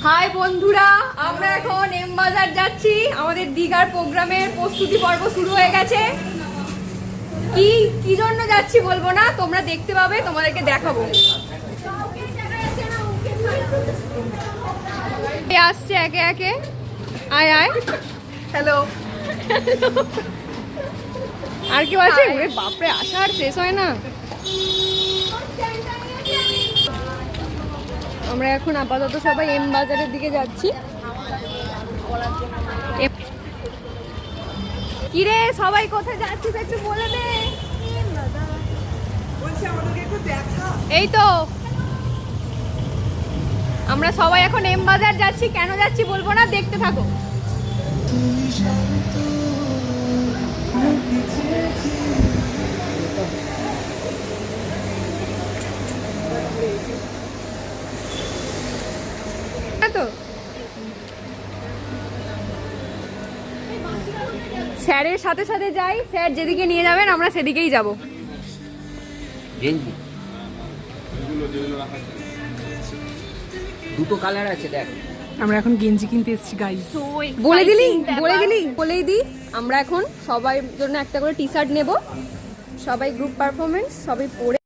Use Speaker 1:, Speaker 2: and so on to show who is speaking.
Speaker 1: High বন্ধুরা, আমরা এখন এম বাজার যাচ্ছি। আমাদের দীঘার প্রোগ্রামের প্রস্তুতি পর্ব শুরু হয়ে গেছে। কি জন্য যাচ্ছি বলবো না, তোমরা দেখতে পাবে, তোমাদেরকে দেখাবো। আসছে একে একে, আয় আয়। হ্যালো। আর কেউ আছে? ওরে বাপরে, আসা আর শেষ হয় না। আমরা এখন আপাতত সবাই এম বাজারের দিকে যাচ্ছি। কিরে সবাই কোথায় যাচ্ছিস একটু বলে দে। এই তো আমরা সবাই এখন এম বাজার যাচ্ছি। কেন যাচ্ছি বলবো না, দেখতে থাকো। তো স্যারের সাথে সাথে যাই, স্যার যেদিকে নিয়ে যাবেন আমরা সেদিকেই যাব।
Speaker 2: দুটো কালার আছে, দেখ।
Speaker 3: আমরা এখন গেঞ্জি কিনতে এসেছি গাইস।
Speaker 1: বলেই দিই, আমরা এখন সবাই জন্য একটা করে টি শার্ট নেব। সবাই গ্রুপ পারফরমেন্স, সবাই পরে